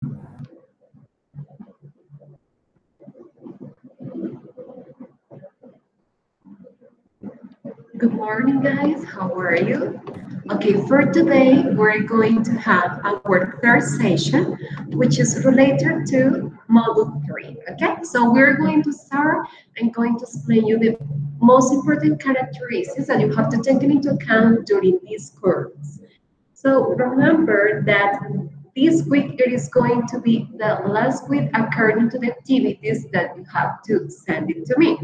Good morning, guys. How are you? Okay, for today, we're going to have our third session, which is related to Module 3. Okay, so we're going to start. I'm going to explain you the most important characteristics that you have to take into account during this course. So remember that this week it is going to be the last week according to the activities that you have to send it to me.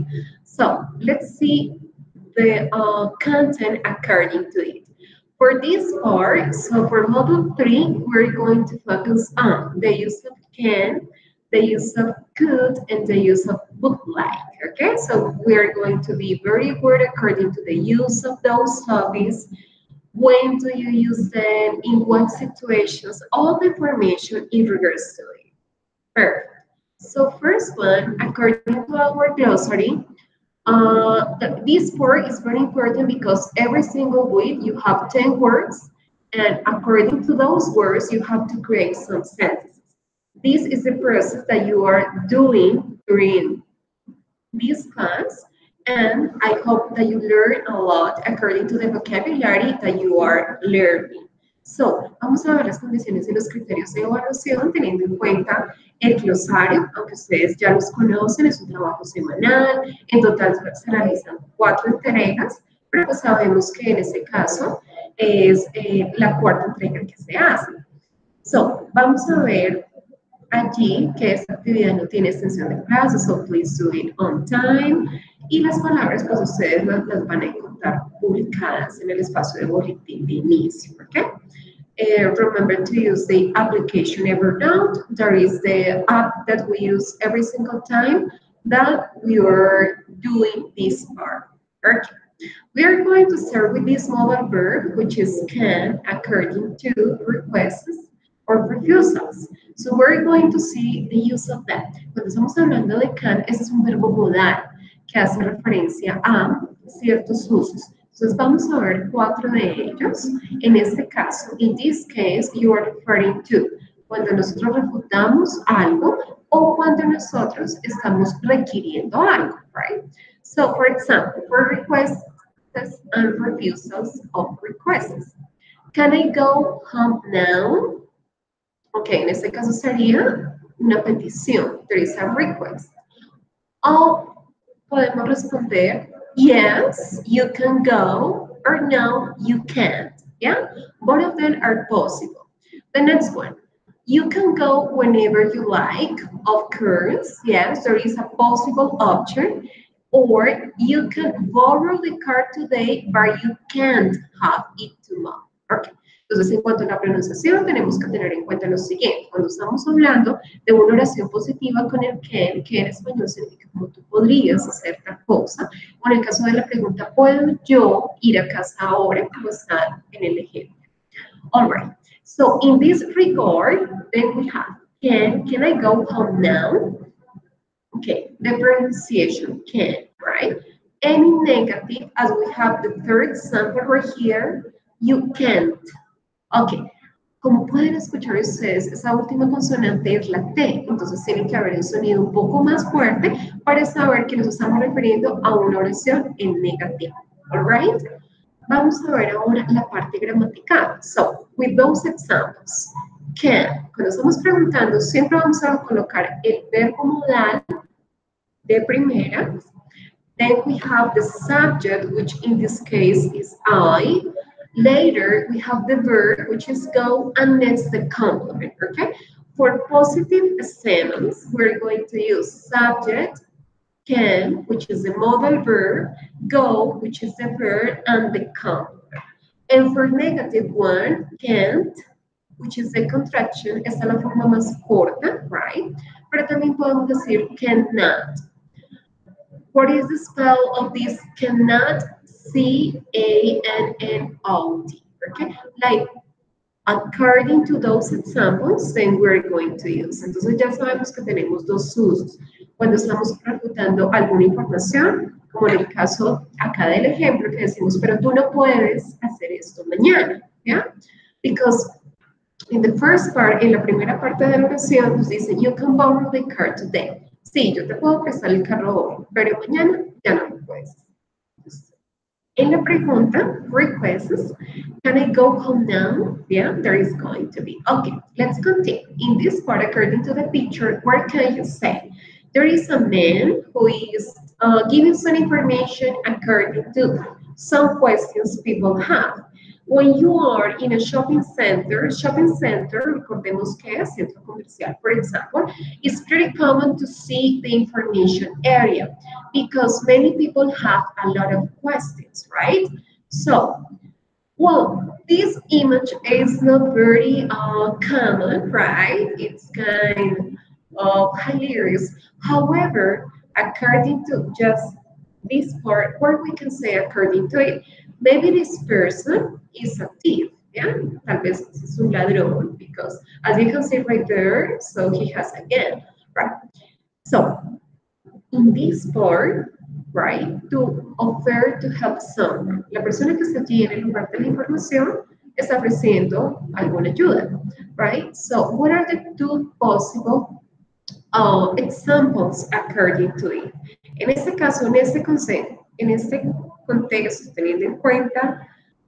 So let's see the content according to it. For this part, so for module 3, we're going to focus on the use of can, the use of could, and the use of would like. Okay, so we're going to be very good according to the use of those hobbies. When do you use them? In what situations? All the information in regards to it. Perfect. So first one, according to our glossary, this part is very important because every single week you have 10 words, and according to those words, you have to create some sentences. This is the process that you are doing during this class, and I hope that you learn a lot according to the vocabulary that you are learning. So, vamos a ver las condiciones y los criterios de evaluación teniendo en cuenta el glosario, aunque ustedes ya los conocen, es un trabajo semanal, en total se realizan 4 entregas, pero pues sabemos que en este caso es la cuarta entrega que se hace. So, vamos a ver allí que esta actividad no tiene extensión de plazo, so please do it on time. Y las palabras, pues ustedes las van a encontrar publicadas en el espacio de boletín de inicio, ¿ok? Remember to use the application Evernote. There is the app that we use every single time that we are doing this part. Okay. We are going to start with this modal verb, which is can, according to requests or refusals. So we're going to see the use of that. Cuando estamos hablando de can, ese es un verbo modal que hace referencia a ciertos usos. Entonces vamos a ver 4 de ellos. En este caso, in this case, you are referring to cuando nosotros refutamos algo o cuando nosotros estamos requiriendo algo, right? So, for example, for requests and refusals of requests. Can I go home now? Ok, en este caso sería una petición. There is a request. O podemos responder, yes, you can go, or no, you can't. Yeah, both of them are possible. The next one, you can go whenever you like. Of course, yes, there is a possible option. Or you can borrow the car today, but you can't have it tomorrow. Okay. Entonces, en cuanto a la pronunciación, tenemos que tener en cuenta lo siguiente. Cuando estamos hablando de una oración positiva con el can, que en español significa como tú podrías hacer tal cosa, o en el caso de la pregunta, ¿puedo yo ir a casa ahora? Como está en el ejemplo. All right. So, in this regard, then we have can I go home now? Okay, the pronunciation can, right? And in negative, as we have the third example right here, you can't. Ok, como pueden escuchar ustedes, esa última consonante es la T, entonces tiene que haber un sonido un poco más fuerte para saber que nos estamos refiriendo a una oración en negativo. All right? Vamos a ver ahora la parte gramatical. So, with those examples, can, cuando estamos preguntando, siempre vamos a colocar el verbo modal de primera. Then we have the subject, which in this case is I. Later, we have the verb, which is go, and next the complement, okay? For positive sentence, we're going to use subject, can, which is the modal verb, go, which is the verb, and the complement. And for negative one, can't, which is the contraction, esta es la forma más corta, right? Pero también podemos decir cannot. What is the spell of this cannot? C-A-N-N-O-T, okay? Like, according to those examples, then we're going to use. Entonces ya sabemos que tenemos dos usos. Cuando estamos refutando alguna información, como en el caso acá del ejemplo que decimos, pero tú no puedes hacer esto mañana, ¿ya? Because In the first part, en la primera parte de la oración, nos dice, you can borrow the car today. Sí, yo te puedo prestar el carro hoy, pero mañana ya no lo puedes. En la pregunta, requests, can I go home now? Yeah, there is going to be. Okay, let's continue. In this part, according to the picture, what can you say? There is a man who is giving some information according to some questions people have. When you are in a shopping center, recordemos que es centro comercial, for example, it's pretty common to see the information area because many people have a lot of questions, right? So, well, this image is not very common, right? It's kind of hilarious. However, according to just this part, what we can say according to it, maybe this person is a thief, yeah? Tal vez es un ladrón, because as you can see right there, so he has a gun, right? So, in this part, right, to offer to help someone. La persona que está allí en el lugar de la información está ofreciendo alguna ayuda, right? So, what are the two possible examples according to it? En este caso, en este contexto, teniendo en cuenta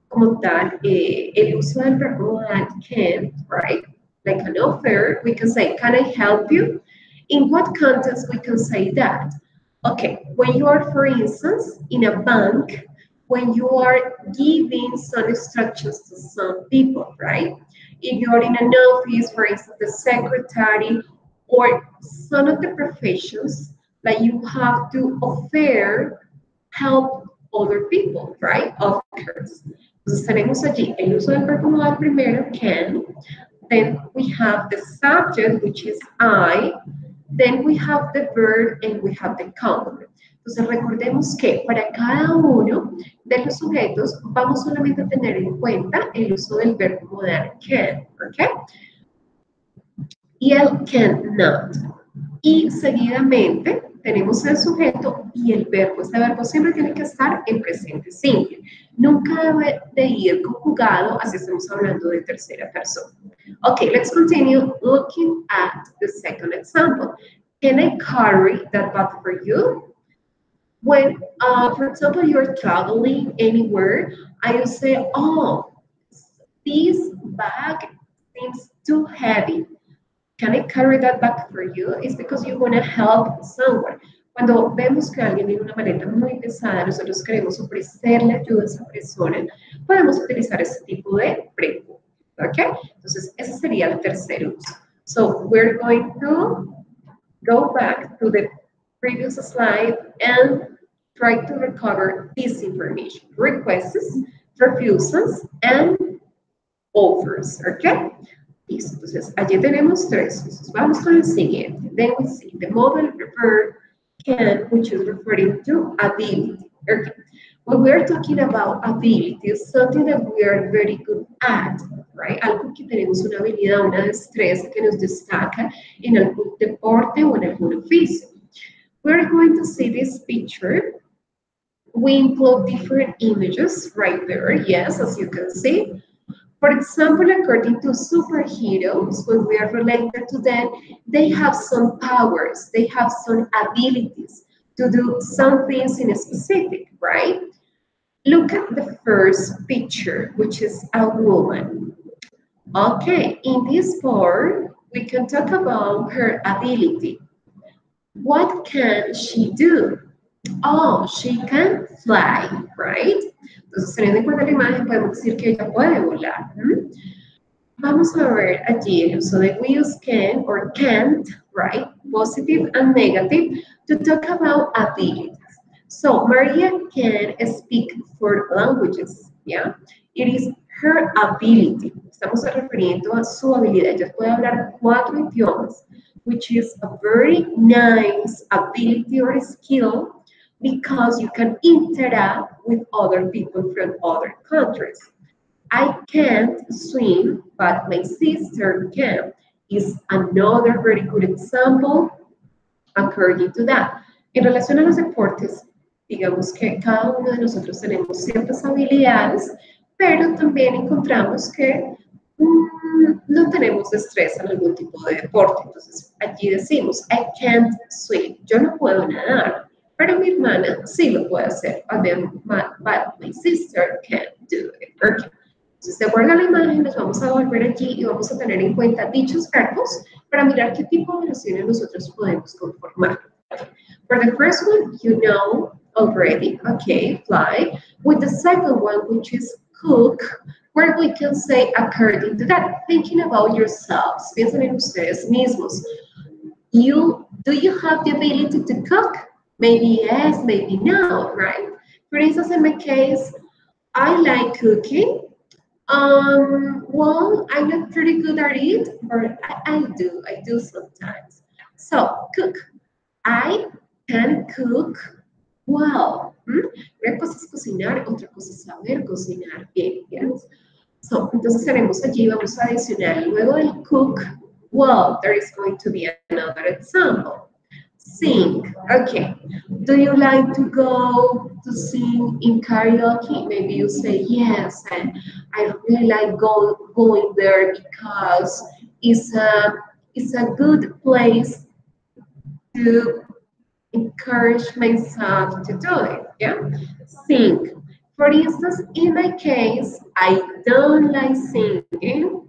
como tal el uso del verbo that can, right? Like an offer, we can say, can I help you? In what context we can say that? Okay, when you are, for instance, in a bank, when you are giving some instructions to some people, right? If you're in an office, for instance, the secretary or some of the professions that you have to offer help other people, right? Of course. Entonces tenemos allí el uso del verbo modal primero, can. Then we have the subject, which is I. Then we have the verb and we have the complement. Entonces recordemos que para cada uno de los sujetos vamos solamente a tener en cuenta el uso del verbo modal can, ¿ok? Y el cannot. Y seguidamente tenemos el sujeto y el verbo. Este verbo siempre tiene que estar en presente simple. Nunca debe de ir conjugado, así estamos hablando de tercera persona. Okay, let's continue looking at the second example. Can I carry that bag for you? When, for example, you're traveling anywhere, I will say, oh, this bag seems too heavy. Can I carry that bag for you? It's because you want to help someone. Cuando vemos que alguien tiene una maleta muy pesada, nosotros queremos ofrecerle ayuda a esa persona, podemos utilizar este tipo de pregunta. ¿Ok? Entonces, ese sería el tercer uso. So, we're going to go back to the previous slide and try to recover this information. Requests, refusals, and offers. ¿Ok? Listo, entonces allí tenemos tres usos. Vamos con el siguiente. Then we see the modal verb can, which is referring to ability. Okay. When we are talking about ability, it's something that we are very good at, right? Algo que tenemos una habilidad, una destreza que nos destaca en algún deporte o en algún oficio. We're going to see this picture. We include different images right there, yes, as you can see. For example, according to superheroes, when we are related to them, they have some powers, they have some abilities to do some things in a specific, right? Look at the first picture, which is a woman. Okay, in this part, we can talk about her ability. What can she do? Oh, she can fly, right? Entonces, teniendo en cuenta la imagen, podemos decir que ella puede volar. Vamos a ver allí el uso de we use can or can't, right? Positive and negative to talk about abilities. So, Maria can speak 4 languages, yeah? It is her ability. Estamos refiriendo a su habilidad. Ella puede hablar 4 idiomas, which is a very nice ability or skill because you can interact with other people from other countries. I can't swim, but my sister can. Is another very good example according to that. En relación a los deportes, digamos que cada uno de nosotros tenemos ciertas habilidades, pero también encontramos que no tenemos destreza en algún tipo de deporte. Entonces, allí decimos, I can't swim. Yo no puedo nadar, pero mi hermana sí lo puede hacer. But my sister can't do it. Okay. Entonces, de acuerdo a la imagen, nos vamos a volver allí y vamos a tener en cuenta dichos verbos para mirar qué tipo de oraciones nosotros podemos conformar. For the first one, you know already, okay, fly. With the second one, which is cook, where we can say according to that, thinking about yourselves, piensen en ustedes mismos. Do you have the ability to cook? Maybe yes, maybe no, right? For instance, in my case, I like cooking. Well, I'm not pretty good at it, but I do sometimes. So, cook. I can cook well. Una cosa es cocinar, otra cosa es saber cocinar bien. Yes? So, entonces haremos allí, vamos a adicionar luego del cook well, there is going to be another example. Sing. Okay. Do you like to go to sing in karaoke? Maybe you say yes, and I really like going there because it's a good place to encourage myself to do it. Yeah. Sing. For instance, in my case, I don't like singing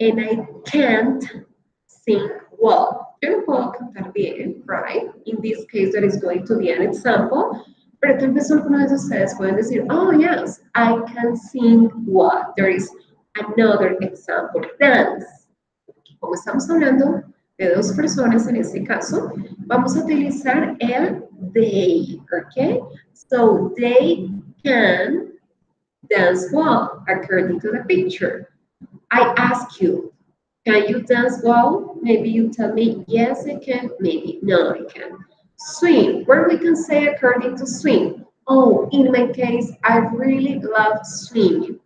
and I can't sing well. Yo no puedo cantar bien, right? In this case, that is going to be an example. Pero tal vez algunos de ustedes pueden decir, oh yes, I can sing well. There is another example. Dance. Como estamos hablando de dos personas en este caso, vamos a utilizar el they, okay? So they can dance well according to the picture. I ask you, can you dance well? Maybe you tell me, yes, I can. Maybe, no, I can. Swim, where we can say according to swim. Oh, in my case, I really love swimming.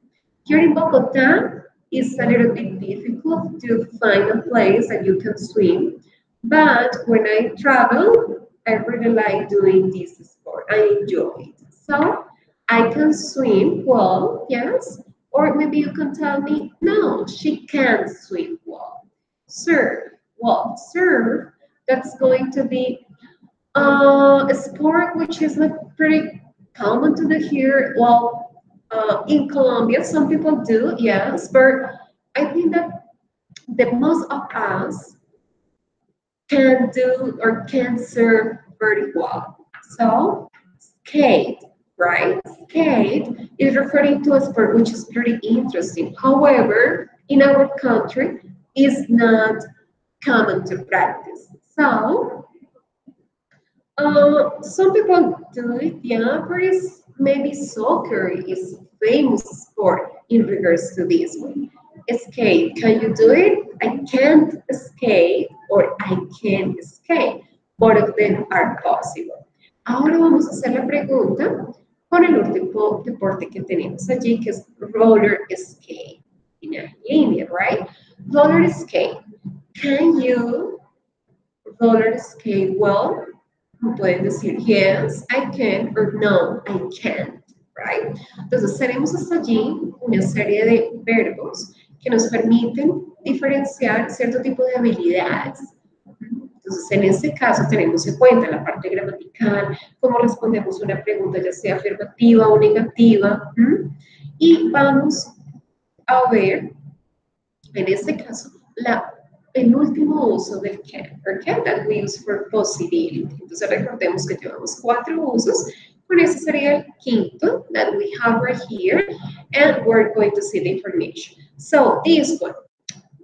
Here in Bogota, it's a little bit difficult to find a place that you can swim. But when I travel, I really like doing this sport. I enjoy it. So I can swim well, yes. Or maybe you can tell me, no, she can't swim well. Serve. Well, serve, that's going to be a sport which is not pretty common to do here. Well, in Colombia, some people do, yes, but I think that the most of us can do or can serve very well. So, skate, right? Skate is referring to a sport which is pretty interesting. However, in our country, is not common to practice. So, some people do it, yeah, but it's, maybe soccer is famous sport in regards to this one. Skate, can you do it? I can't skate or I can skate. Both of them are possible. Ahora vamos a hacer la pregunta con el último deporte que tenemos allí, que es roller skate. En la línea, right? Roller skate. Can you roller skate well? Pueden decir yes, I can, or no, I can't, right? Entonces tenemos hasta allí una serie de verbos que nos permiten diferenciar cierto tipo de habilidades. Entonces, en este caso tenemos en cuenta la parte gramatical, cómo respondemos una pregunta, ya sea afirmativa o negativa, y vamos a ver, en este caso, el último uso del can, okay, that we use for possibility. Entonces, recordemos que llevamos 4 usos. Con ese sería el quinto that we have right here, and we're going to see the information. So, this one,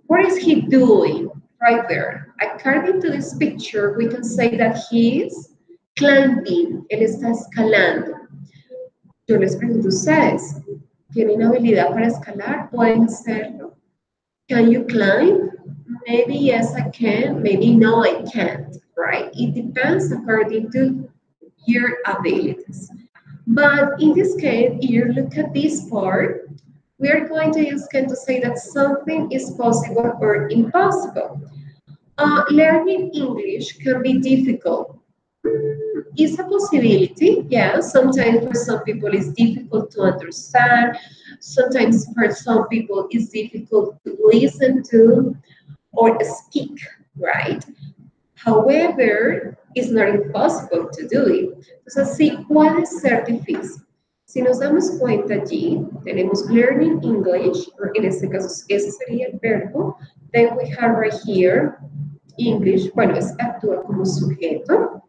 what is he doing right there? According to this picture, we can say that he is climbing. Él está escalando. Yo les pregunto a ustedes, ¿tienen habilidad para escalar? ¿Pueden hacerlo? Can you climb? Maybe yes, I can. Maybe no, I can't, right? It depends according to your abilities. But in this case, if you look at this part, we are going to use can to say that something is possible or impossible. Learning English can be difficult. It's a possibility, yeah. Sometimes for some people it's difficult to understand. Sometimes for some people it's difficult to listen to or speak, right? However, it's not impossible to do it. Entonces, sí puede ser difícil. Si nos damos cuenta allí, tenemos learning English, or en este caso ese sería el verbo. Then we have right here English, bueno, es actúa como sujeto.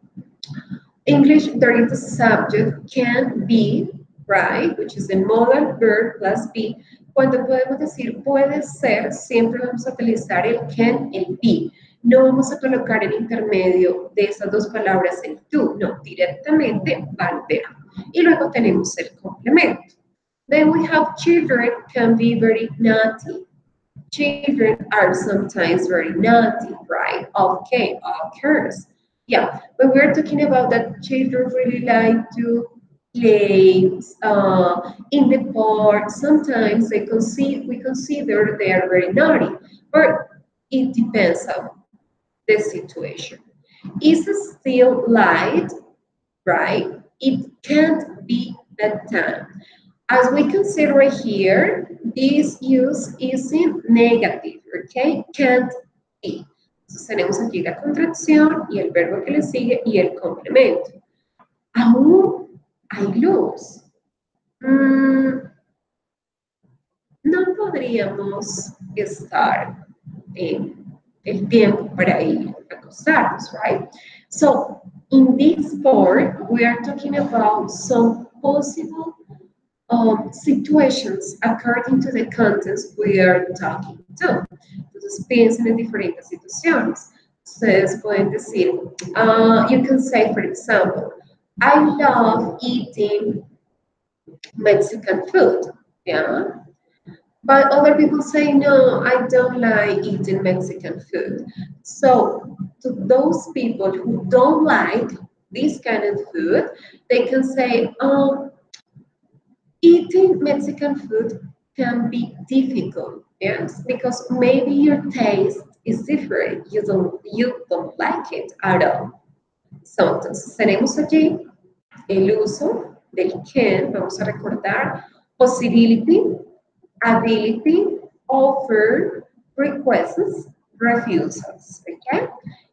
English during the subject can be, right, which is the modal verb plus be. Cuando podemos decir puede ser, siempre vamos a utilizar el can, el be. No vamos a colocar el intermedio de esas dos palabras el to, no, directamente va al verbo. Y luego tenemos el complemento. Then we have children can be very naughty. Children are sometimes very naughty, right? Okay, occurs. Yeah, but we're talking about that children really like to play in the park. Sometimes we consider they are very naughty, but it depends on the situation. Is it still light, right? It can't be that time. As we can see right here, this use is in negative, okay? Can't be. Entonces tenemos aquí la contracción y el verbo que le sigue y el complemento. Aún hay luz. No podríamos estar en el tiempo para ir a acostarnos, right? So, in this part, we are talking about some possible situations according to the contents we are talking to. Entonces piensen en diferentes situaciones. Ustedes pueden decir, you can say, for example, I love eating Mexican food. Yeah. But other people say, no, I don't like eating Mexican food. So to those people who don't like this kind of food, they can say, eating Mexican food can be difficult, yes, because maybe your taste is different. You don't like it at all. So, entonces tenemos allí el uso del can, vamos a recordar, possibility, ability, offer, requests, refusals, okay?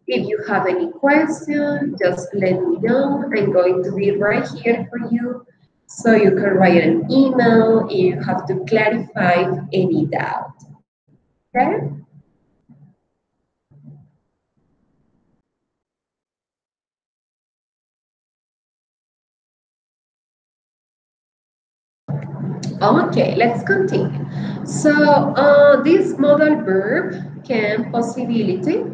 If you have any question, just let me know. I'm going to be right here for you. So you can write an email if you have to clarify any doubt, okay? Okay, let's continue. So this modal verb can possibility.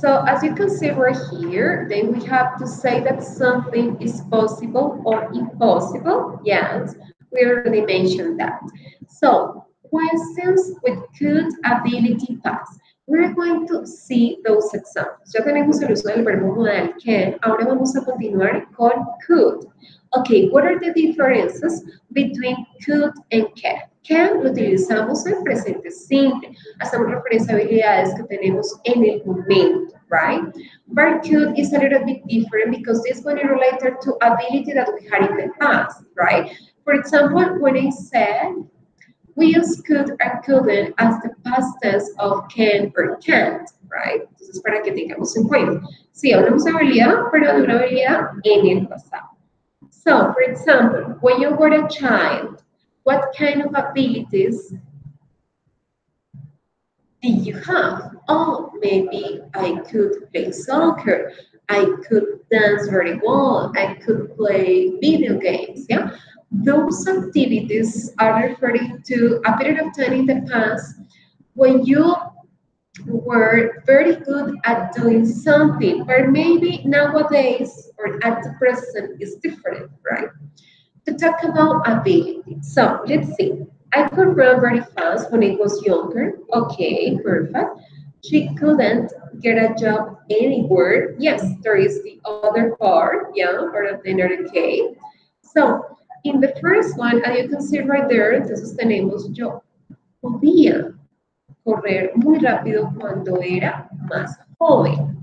So as you can see right here, then we have to say that something is possible or impossible. Yes, we already mentioned that. So questions with could, ability, past. We're going to see those examples. Ya tenemos el uso del verbo modal can. Ahora vamos a continuar con could. Okay, what are the differences between could and can? Can lo utilizamos en presente simple. Hacemos referencia a habilidades que tenemos en el momento, right? But could is a little bit different because this one is related to ability that we had in the past, right? For example, when I said we use could and couldn't as the past tense of can or can't, right? Entonces, para que tengamos en cuenta. Sí, hablamos de habilidad, pero de una habilidad en el pasado. So, for example, when you were a child, what kind of abilities did you have? Oh, maybe I could play soccer. I could dance very well. I could play video games. Yeah, those activities are referring to a period of time in the past when you were very good at doing something, but maybe nowadays or at the present is different, right? To talk about ability. So let's see. I could run very fast when I was younger. Okay, perfect. She couldn't get a job anywhere. Yes, there is the other part, yeah, or the another case. So in the first one, as you can see right there, entonces tenemos yo podía correr muy rápido cuando era más joven.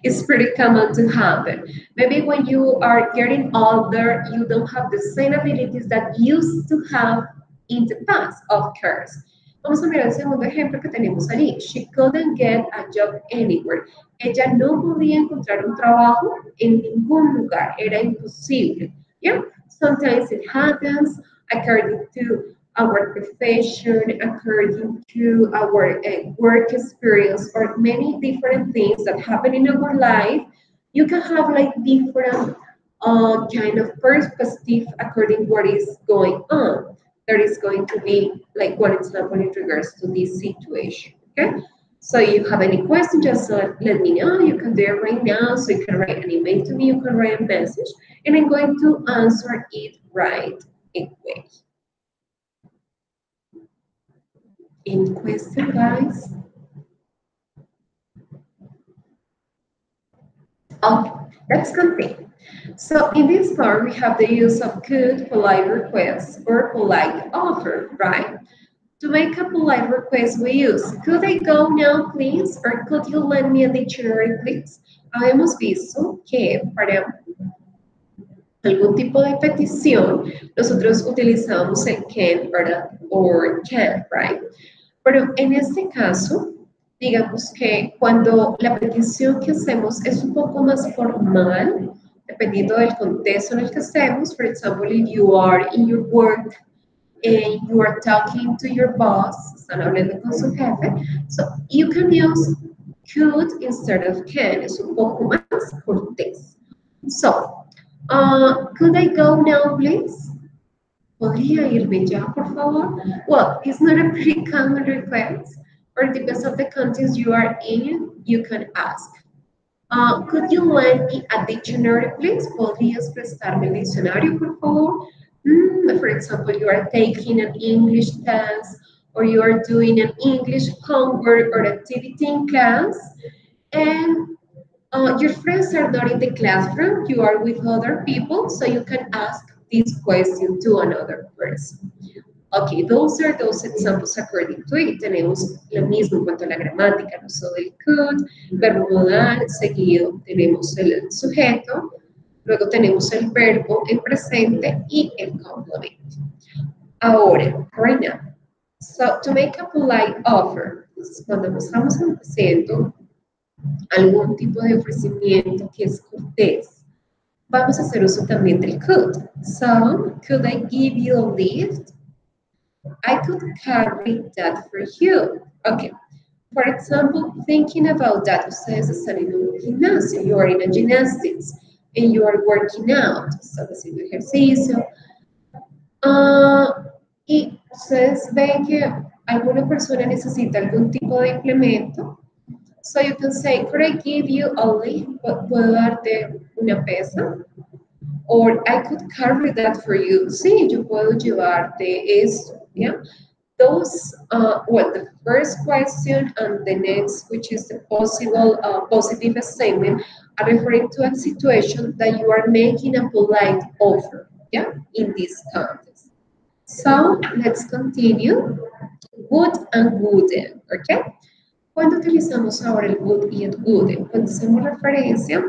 It's pretty common to happen. Maybe when you are getting older, you don't have the same abilities that you used to have in the past, of course. Vamos a mirar el segundo ejemplo que tenemos allí. She couldn't get a job anywhere. Ella no podía encontrar un trabajo en ningún lugar. Era imposible. Yeah? Sometimes it happens according to our profession, according to our work experience, or many different things that happen in our life. You can have like different kind of perspective according what is going on. There is going to be like one example in regards to this situation. Okay. So you have any question, just let me know. You can do it right now. So you can write an email to me, you can write a message, and I'm going to answer it right away. Any question, guys? Okay, let's continue. So in this part, we have the use of could, polite request, or polite offer, right? To make a polite request, we use, could I go now, please? Or could you lend me a dictionary, please? Habíamos visto que para algún tipo de petición, nosotros utilizamos el can, ¿verdad? Or can, right? Pero en este caso, digamos que cuando la petición que hacemos es un poco más formal, dependiendo del contexto en el que estemos, for example, if you are in your work and you are talking to your boss, están hablando con su jefe, so you can use could instead of can, es un poco más cortés. So, could I go now, please? ¿Podría irme ya, por favor? Well, it's not a pretty common request, or depends on the context you are in, you can ask. Could you lend me a dictionary, please? ¿Podrías prestarme el diccionario, por favor? For example, you are taking an English test, or you are doing an English homework or activity in class, and your friends are not in the classroom, you are with other people, so you can ask this question to another person. Okay, those are those examples according to it. Tenemos lo mismo en cuanto a la gramática, el uso del could, verbo modal, seguido tenemos el sujeto, luego tenemos el verbo en presente y el complemento. Ahora, right now, so to make a polite offer, cuando estamos haciendo algún tipo de ofrecimiento que es cortés, vamos a hacer uso también del could. So, could I give you a lift? I could carry that for you. Okay. For example, thinking about that, ustedes están en un gimnasio, you are in a gymnastics, and you are working out, están haciendo ejercicio, y ustedes ven que alguna persona necesita algún tipo de implemento, so you can say, could I give you a lift? ¿Puedo darte una pesa? Or I could carry that for you. Sí, yo puedo llevarte esto. Yeah. Those, well, the first question and the next, which is the possible positive statement, are referring to a situation that you are making a polite offer. Yeah, in this context. So let's continue. Would and wouldn't. Okay. Cuando utilizamos ahora el would y el wouldn't, cuando hacemos referencia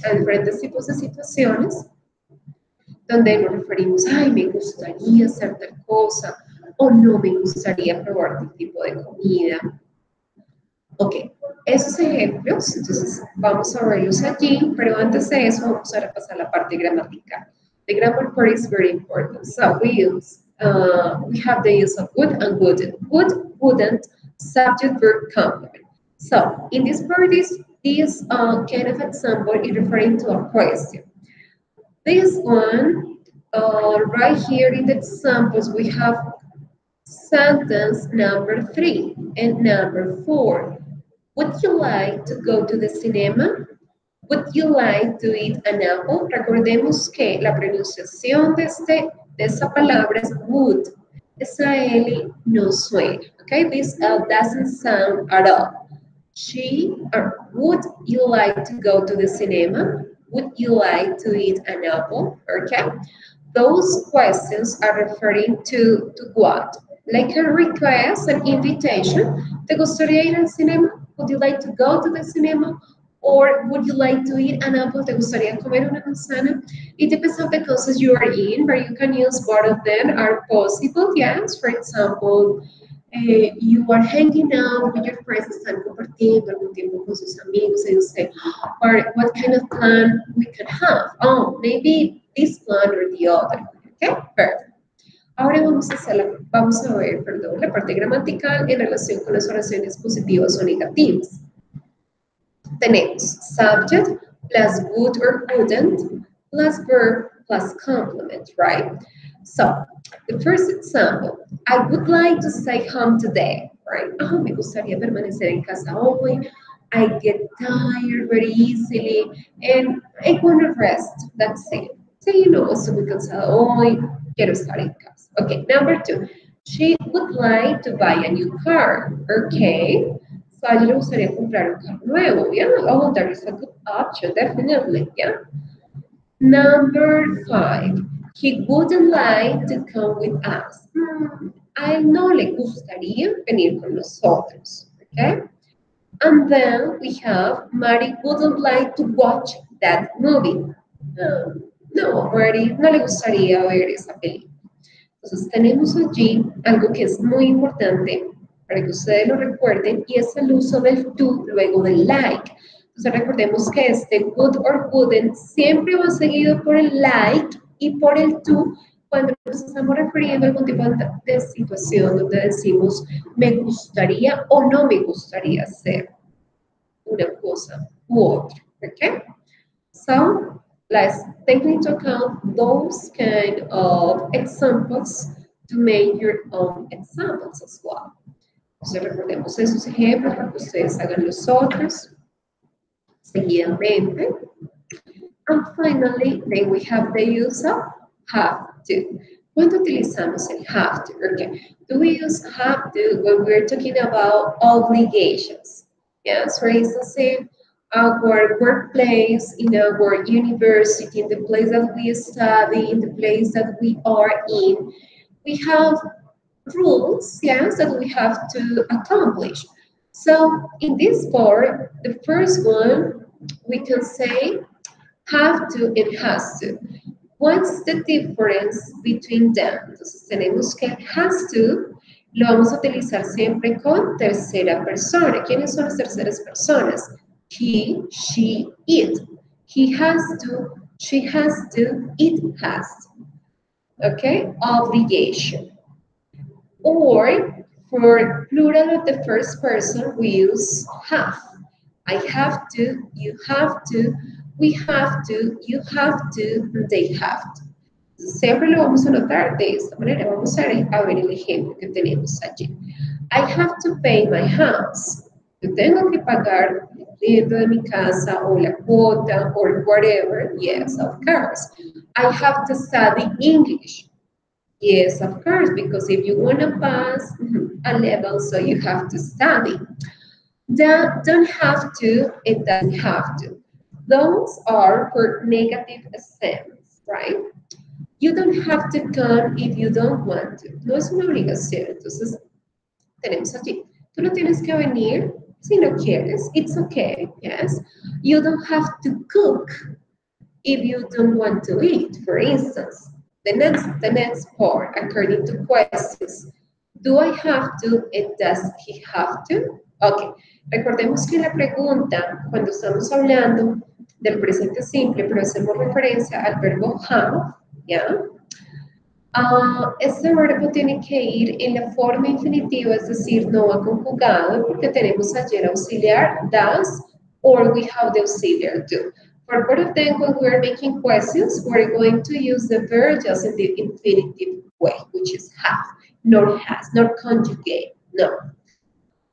a diferentes tipos de situaciones, donde nos referimos, ay, me gustaría hacer tal cosa, o no me gustaría probar tal tipo de comida. Ok, esos ejemplos, entonces vamos a verlos allí, pero antes de eso vamos a repasar la parte gramatical. The grammar part is very important. So we have the use of would and wouldn't. Would, wouldn't, subject, verb, complement. So in this part, this kind of example is referring to a question. This one, right here in the examples, we have sentence number 3 and number 4. Would you like to go to the cinema? Would you like to eat an apple? Recordemos que la pronunciación de esa palabra es would. Esa L no suena, okay? This L doesn't sound at all. Would you like to go to the cinema? Would you like to eat an apple? Okay. Those questions are referring to what? Like a request, an invitation. ¿Te gustaría ir al cinema? Would you like to go to the cinema? Or would you like to eat an apple? ¿Te gustaría comer una manzana? It depends on the causes you are in, but you can use both of them are possible, yes. For example, you are hanging out with your friends, están compartiendo algún tiempo con sus amigos, and you say, or what kind of plan we can have? Oh, maybe this plan or the other. Okay, perfect. Ahora vamos a ver, perdón, la parte gramatical en relación con las oraciones positivas o negativas. Tenemos subject plus would or wouldn't plus verb plus complement, right? So, the first example, I would like to stay home today, right? Oh, me gustaría permanecer en casa hoy. I get tired very easily and I want to rest. That's it. So, you know, estoy muy cansada hoy, quiero estar en casa. Okay, number two, she would like to buy a new car. Okay, so a ella le gustaría comprar un carro nuevo. Yeah, oh, that is a good option, definitely. Yeah. Number five, he wouldn't like to come with us. A él no le gustaría venir con nosotros. Okay. And then we have Mary wouldn't like to watch that movie. No, Mary no le gustaría ver esa película. Entonces tenemos allí algo que es muy importante para que ustedes lo recuerden y es el uso del to luego del like. Entonces recordemos que este would or wouldn't siempre va seguido por el like y por el to cuando nos estamos refiriendo a algún tipo de situación donde decimos me gustaría o no me gustaría hacer una cosa u otra. Okay? So, let's take into account those kind of examples to make your own examples as well. Entonces, recordemos esos ejemplos para que ustedes hagan los otros seguidamente. And finally, then we have the use of have to. ¿Cuándo utilizamos el have to? Okay. Do we use have to when we're talking about obligations? Yes, for instance, in our workplace, in our university, in the place that we study, in the place that we are in, we have rules, yes, that we have to accomplish. So in this part, the first one, we can say have to and has to. What's the difference between them? Entonces tenemos que has to lo vamos a utilizar siempre con tercera persona. ¿Quiénes son las terceras personas? He, she, it. He has to, she has to, it has to. Okay? Obligation. Or for plural of the first person, we use have. I have to, you have to, we have to, you have to, they have to. Siempre lo vamos a notar de esta manera. Vamos a ver el ejemplo que tenemos allí. I have to pay my house. Yo tengo que pagar el arriendo de mi casa o la cuota or whatever. Yes, of course. I have to study English. Yes, of course, because if you want to pass a level, so you have to study. Don't have to, it doesn't have to. Those are for negative sense, right? You don't have to come if you don't want to. No es una obligación. Entonces, tenemos allí. Tú no tienes que venir si no quieres. It's okay, yes. You don't have to cook if you don't want to eat, for instance. The next part, according to questions. Do I have to and does he have to? Ok, recordemos que la pregunta, cuando estamos hablando del presente simple, pero hacemos referencia al verbo have, ¿ya? Este verbo tiene que ir en la forma infinitiva, es decir, no va conjugado, porque tenemos allí el auxiliar does, or we have the auxiliar do. For both of them, when we're making questions, we're going to use the verb just in the infinitive way, which is have, not has, not conjugate, no.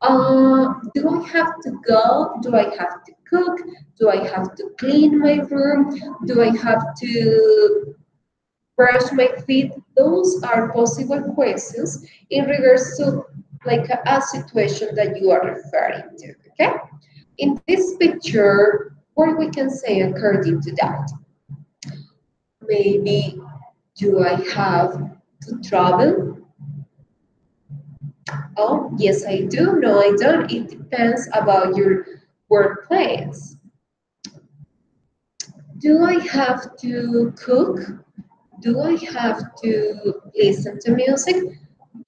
Do I have to go? Do I have to cook? Do I have to clean my room? Do I have to brush my teeth? Those are possible questions in regards to like a situation that you are referring to, okay? In this picture, what we can say according to that? Maybe, do I have to travel? Oh, yes, I do. No, I don't. It depends about your workplace. Do I have to cook? Do I have to listen to music?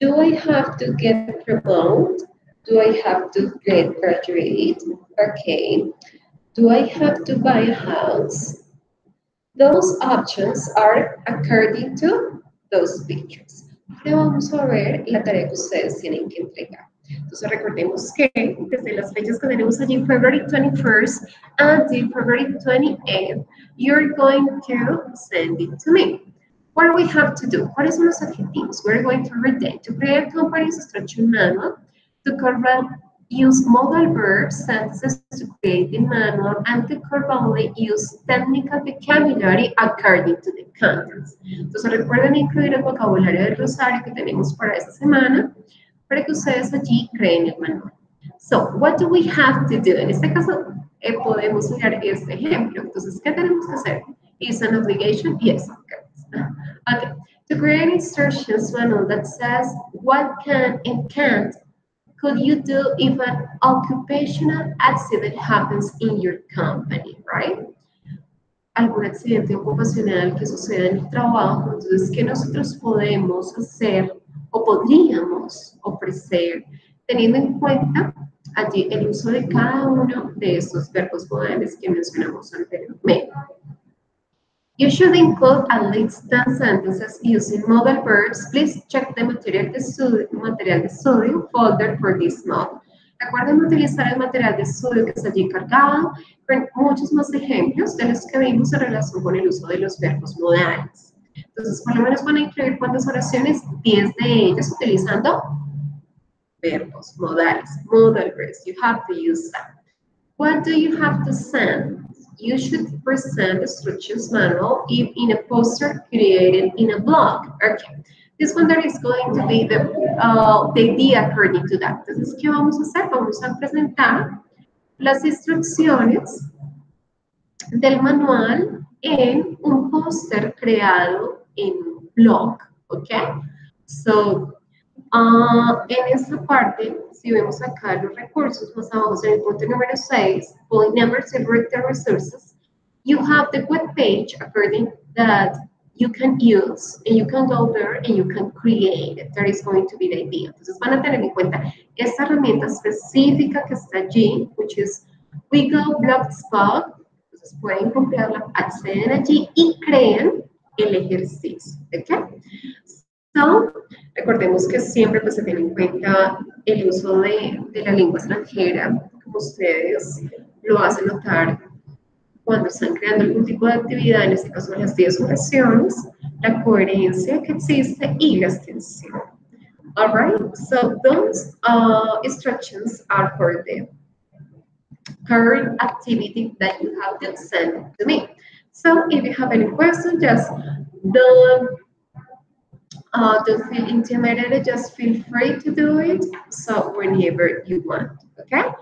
Do I have to get promoted? Do I have to get graduate? Okay. Do I have to buy a house? Those options are according to those pictures. Ahora vamos a ver la tarea que ustedes tienen que entregar. Entonces recordemos que desde las fechas que tenemos allí, February 21st until February 28th, you're going to send it to me. What do we have to do? ¿Cuáles son los objetivos? We're going to read them. To create companies structure manual, to correct use modal verbs, sentences to create the manual, and to correctly use technical vocabulary according to the contents. Entonces recuerden incluir el vocabulario del rosario que tenemos para esta semana, para que ustedes allí creen el manual. So, what do we have to do? En este caso, podemos mirar este ejemplo. Entonces, ¿qué tenemos que hacer? Is an obligation? Yes. Okay. To create instructions manual that says what can and can't could you do if an occupational accident happens in your company, right? Algún accidente ocupacional que suceda en el trabajo, entonces, ¿qué nosotros podemos hacer o podríamos ofrecer teniendo en cuenta allí el uso de cada uno de estos verbos modales que mencionamos anteriormente? You should include at least 10 sentences using modal verbs. Please check the material de estudio folder for this month. Recuerden utilizar el material de estudio que está allí cargado con muchos más ejemplos de los que vimos en relación con el uso de los verbos modales. Entonces, por lo menos van a incluir cuántas oraciones, 10 de ellas utilizando verbos modales, modal verbs. You have to use that. What do you have to send? You should present the instructions manual if in a poster created in a blog. Okay. This one there is going to be the idea according to that. Entonces, ¿qué vamos a hacer? Vamos a presentar las instrucciones del manual en un póster creado en un blog. Okay. So, en esta parte, si vemos acá los recursos más abajo en el punto número 6, point number 0, the resources, you have the web page according that you can use, and you can go there and you can create. That is going to be the idea. Entonces van a tener en cuenta esta herramienta específica que está allí, which is Wiggle Blogspot. Entonces pueden comprarla, acceden allí y crean el ejercicio. ¿Okay? So, recordemos que siempre pues, se tiene en cuenta el uso de la lengua extranjera, como ustedes lo hacen notar cuando están creando algún tipo de actividad, en este caso las 10 oraciones, la coherencia que existe y la extensión. All right, so those instructions are for the current activity that you have to send to me. So if you have any questions, just don't feel intimidated, just feel free to do it. So whenever you want, okay?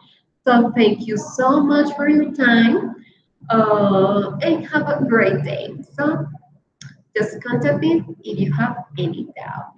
So thank you so much for your time and have a great day. So just contact me if you have any doubt.